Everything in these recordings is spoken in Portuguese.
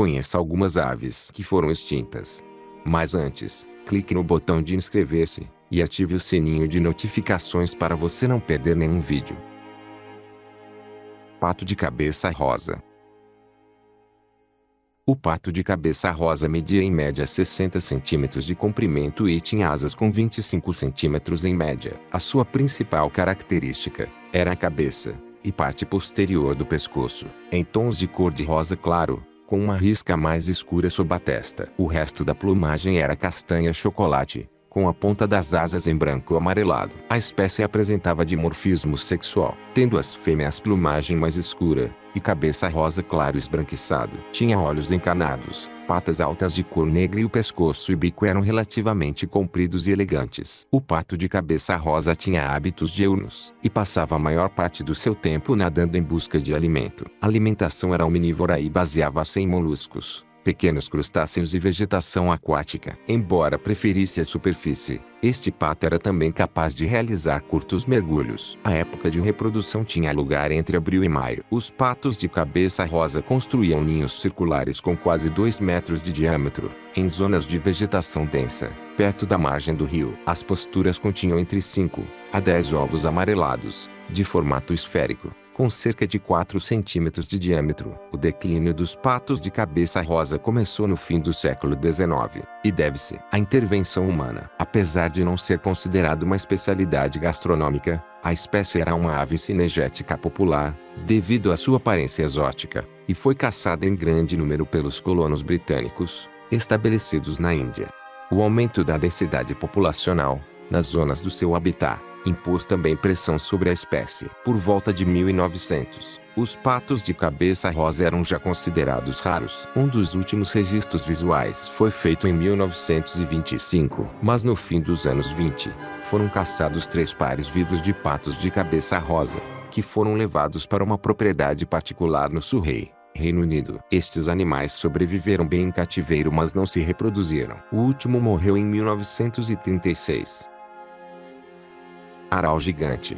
conheça algumas aves que foram extintas. Mas antes, clique no botão de inscrever-se e ative o sininho de notificações para você não perder nenhum vídeo. Pato de cabeça rosa. O pato de cabeça rosa media em média 60 centímetros de comprimento e tinha asas com 25 centímetros em média. A sua principal característica era a cabeça e parte posterior do pescoço, em tons de cor de rosa claro, com uma risca mais escura sob a testa. O resto da plumagem era castanha chocolate, com a ponta das asas em branco amarelado. A espécie apresentava dimorfismo sexual, tendo as fêmeas plumagem mais escura e cabeça rosa claro esbranquiçado. Tinha olhos encanados, patas altas de cor negra e o pescoço e bico eram relativamente compridos e elegantes. O pato de cabeça rosa tinha hábitos diurnos e passava a maior parte do seu tempo nadando em busca de alimento. A alimentação era omnívora e baseava-se em moluscos, pequenos crustáceos e vegetação aquática. Embora preferisse a superfície, este pato era também capaz de realizar curtos mergulhos. A época de reprodução tinha lugar entre abril e maio. Os patos de cabeça rosa construíam ninhos circulares com quase 2 metros de diâmetro, em zonas de vegetação densa, perto da margem do rio. As posturas continham entre 5 a 10 ovos amarelados, de formato esférico, com cerca de 4 centímetros de diâmetro. O declínio dos patos de cabeça rosa começou no fim do século XIX, e deve-se à intervenção humana. Apesar de não ser considerado uma especialidade gastronômica, a espécie era uma ave cinegética popular, devido à sua aparência exótica, e foi caçada em grande número pelos colonos britânicos, estabelecidos na Índia. O aumento da densidade populacional, nas zonas do seu habitat, impôs também pressão sobre a espécie. Por volta de 1900, os patos de cabeça rosa eram já considerados raros. Um dos últimos registros visuais foi feito em 1925, mas no fim dos anos 20, foram caçados 3 pares vivos de patos de cabeça rosa, que foram levados para uma propriedade particular no Surrey, Reino Unido. Estes animais sobreviveram bem em cativeiro, mas não se reproduziram. O último morreu em 1936. Aral gigante.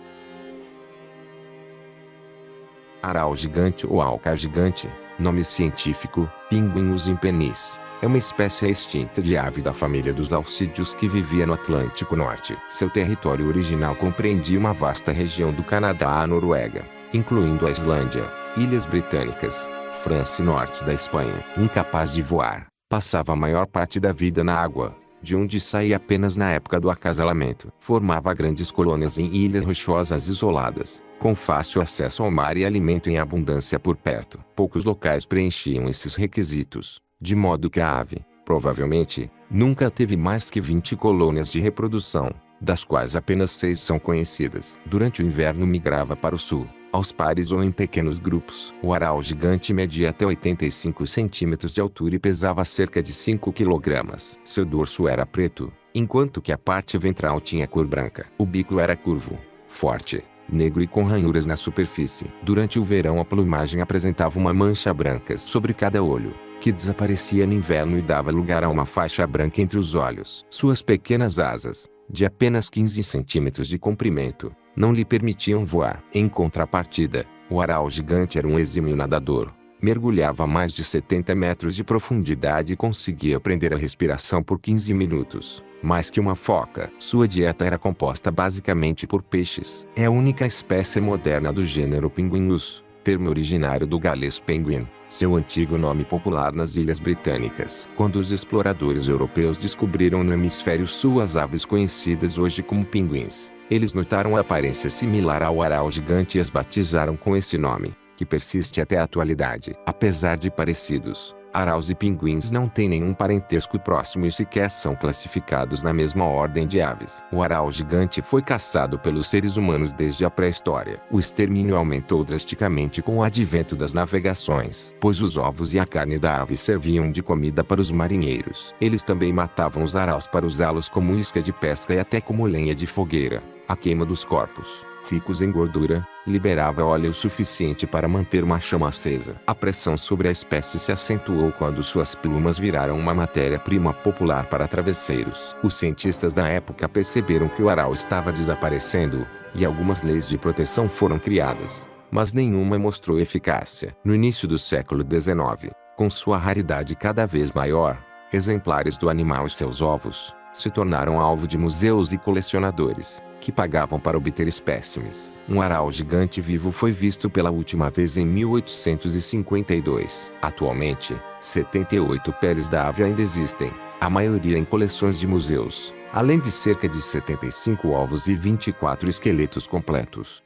Aral gigante ou alca gigante, nome científico, Pinguinus impenis, é uma espécie extinta de ave da família dos alcídeos que vivia no Atlântico Norte. Seu território original compreendia uma vasta região do Canadá à Noruega, incluindo a Islândia, Ilhas Britânicas, França e norte da Espanha. Incapaz de voar, passava a maior parte da vida na água, de onde saía apenas na época do acasalamento. Formava grandes colônias em ilhas rochosas isoladas, com fácil acesso ao mar e alimento em abundância por perto. Poucos locais preenchiam esses requisitos, de modo que a ave, provavelmente, nunca teve mais que 20 colônias de reprodução, das quais apenas 6 são conhecidas. Durante o inverno migrava para o sul, aos pares ou em pequenos grupos. O aral gigante media até 85 centímetros de altura e pesava cerca de 5 quilogramas. Seu dorso era preto, enquanto que a parte ventral tinha cor branca. O bico era curvo, forte, negro e com ranhuras na superfície. Durante o verão a plumagem apresentava uma mancha branca sobre cada olho, que desaparecia no inverno e dava lugar a uma faixa branca entre os olhos. Suas pequenas asas, de apenas 15 centímetros de comprimento, não lhe permitiam voar. Em contrapartida, o aral gigante era um exímio nadador. Mergulhava a mais de 70 metros de profundidade e conseguia prender a respiração por 15 minutos, mais que uma foca. Sua dieta era composta basicamente por peixes. É a única espécie moderna do gênero Pinguinus, termo originário do galês penguin, seu antigo nome popular nas Ilhas Britânicas. Quando os exploradores europeus descobriram no hemisfério sul as aves conhecidas hoje como pinguins, eles notaram a aparência similar ao aral gigante e as batizaram com esse nome, que persiste até a atualidade. Apesar de parecidos, araus e pinguins não têm nenhum parentesco próximo e sequer são classificados na mesma ordem de aves. O aral gigante foi caçado pelos seres humanos desde a pré-história. O extermínio aumentou drasticamente com o advento das navegações, pois os ovos e a carne da ave serviam de comida para os marinheiros. Eles também matavam os araus para usá-los como isca de pesca e até como lenha de fogueira. A queima dos corpos, ricos em gordura, liberava óleo suficiente para manter uma chama acesa. A pressão sobre a espécie se acentuou quando suas plumas viraram uma matéria-prima popular para travesseiros. Os cientistas da época perceberam que o aral estava desaparecendo, e algumas leis de proteção foram criadas, mas nenhuma mostrou eficácia. No início do século XIX, Com sua raridade cada vez maior, exemplares do animal e seus ovos se tornaram alvo de museus e colecionadores, que pagavam para obter espécimes. Um aral gigante vivo foi visto pela última vez em 1852. Atualmente, 78 peles da ave ainda existem, a maioria em coleções de museus, além de cerca de 75 ovos e 24 esqueletos completos.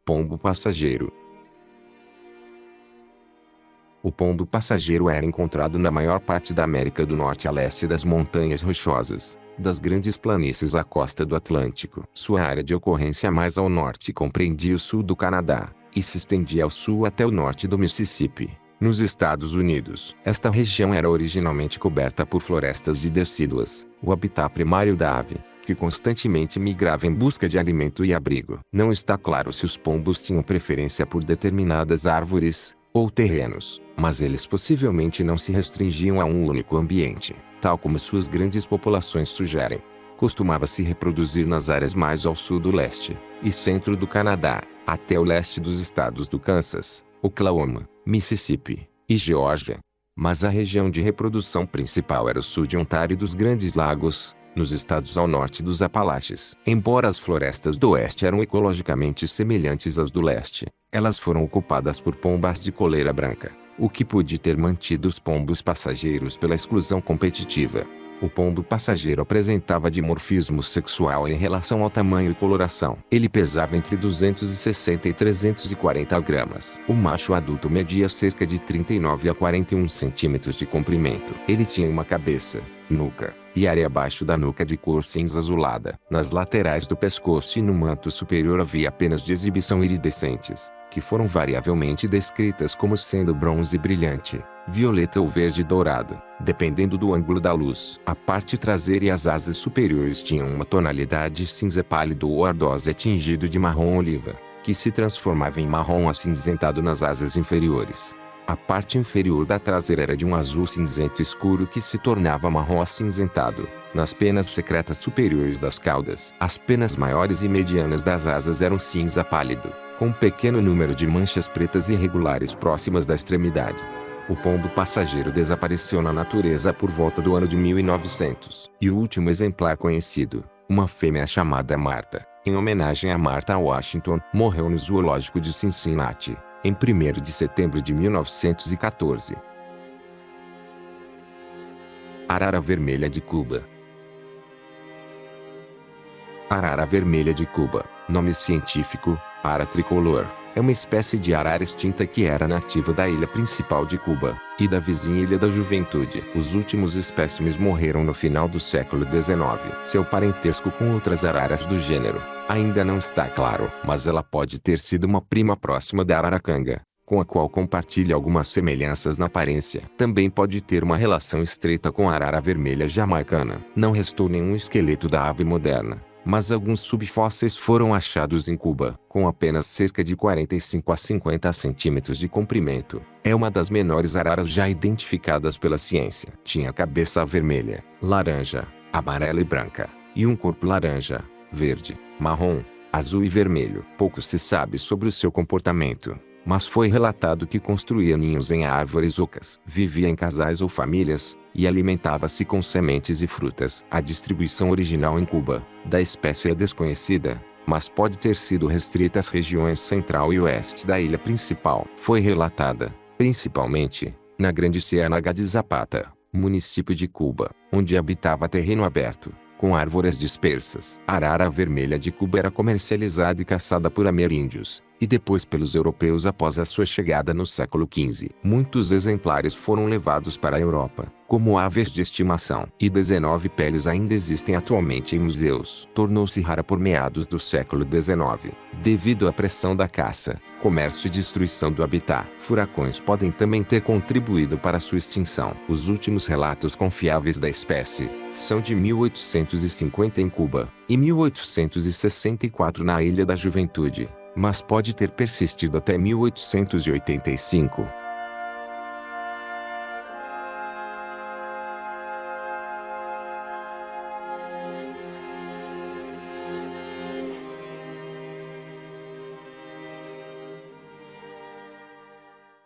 Pombo passageiro. O pombo passageiro era encontrado na maior parte da América do Norte a leste das montanhas rochosas, das grandes planícies à costa do Atlântico. Sua área de ocorrência mais ao norte compreendia o sul do Canadá, e se estendia ao sul até o norte do Mississippi, nos Estados Unidos. Esta região era originalmente coberta por florestas de decíduas, o habitat primário da ave, que constantemente migrava em busca de alimento e abrigo. Não está claro se os pombos tinham preferência por determinadas árvores ou terrenos, mas eles possivelmente não se restringiam a um único ambiente, tal como suas grandes populações sugerem. Costumava se reproduzir nas áreas mais ao sul do leste e centro do Canadá, até o leste dos estados do Kansas, Oklahoma, Mississippi e Geórgia. Mas a região de reprodução principal era o sul de Ontário e dos Grandes Lagos, nos estados ao norte dos Apalaches. Embora as florestas do oeste eram ecologicamente semelhantes às do leste, elas foram ocupadas por pombas de coleira branca, o que pôde ter mantido os pombos passageiros pela exclusão competitiva. O pombo passageiro apresentava dimorfismo sexual em relação ao tamanho e coloração. Ele pesava entre 260 e 340 gramas. O macho adulto media cerca de 39 a 41 centímetros de comprimento. Ele tinha uma cabeça, nuca e área abaixo da nuca de cor cinza azulada. Nas laterais do pescoço e no manto superior havia apenas de exibição iridescentes, que foram variavelmente descritas como sendo bronze brilhante, violeta ou verde dourado, dependendo do ângulo da luz. A parte traseira e as asas superiores tinham uma tonalidade cinza pálido ou ardosa tingido de marrom oliva, que se transformava em marrom acinzentado nas asas inferiores. A parte inferior da traseira era de um azul cinzento escuro que se tornava marrom acinzentado nas penas secretas superiores das caudas. As penas maiores e medianas das asas eram cinza pálido, com um pequeno número de manchas pretas irregulares próximas da extremidade. O pombo passageiro desapareceu na natureza por volta do ano de 1900. E o último exemplar conhecido, uma fêmea chamada Martha, em homenagem a Martha Washington, morreu no zoológico de Cincinnati, em 1º de setembro de 1914. Arara vermelha de Cuba. Arara vermelha de Cuba, nome científico, Ara tricolor, é uma espécie de arara extinta que era nativa da ilha principal de Cuba e da vizinha Ilha da Juventude. Os últimos espécimes morreram no final do século XIX. Seu parentesco com outras araras do gênero ainda não está claro, mas ela pode ter sido uma prima próxima da araracanga, com a qual compartilha algumas semelhanças na aparência. Também pode ter uma relação estreita com a arara vermelha jamaicana. Não restou nenhum esqueleto da ave moderna, mas alguns subfósseis foram achados em Cuba, com apenas cerca de 45 a 50 centímetros de comprimento. É uma das menores araras já identificadas pela ciência. Tinha cabeça vermelha, laranja, amarela e branca, e um corpo laranja, verde, marrom, azul e vermelho. Pouco se sabe sobre o seu comportamento, mas foi relatado que construía ninhos em árvores ocas, vivia em casais ou famílias, e alimentava-se com sementes e frutas. A distribuição original em Cuba da espécie é desconhecida, mas pode ter sido restrita às regiões central e oeste da ilha principal. Foi relatada, principalmente, na Grande Ciénaga de Zapata, município de Cuba, onde habitava terreno aberto, com árvores dispersas. A arara vermelha de Cuba era comercializada e caçada por ameríndios, e depois pelos europeus após a sua chegada no século XV. Muitos exemplares foram levados para a Europa, como aves de estimação, e 19 peles ainda existem atualmente em museus. Tornou-se rara por meados do século XIX, devido à pressão da caça, comércio e destruição do habitat. Furacões podem também ter contribuído para sua extinção. Os últimos relatos confiáveis da espécie são de 1850 em Cuba, e 1864 na Ilha da Juventude, mas pode ter persistido até 1885.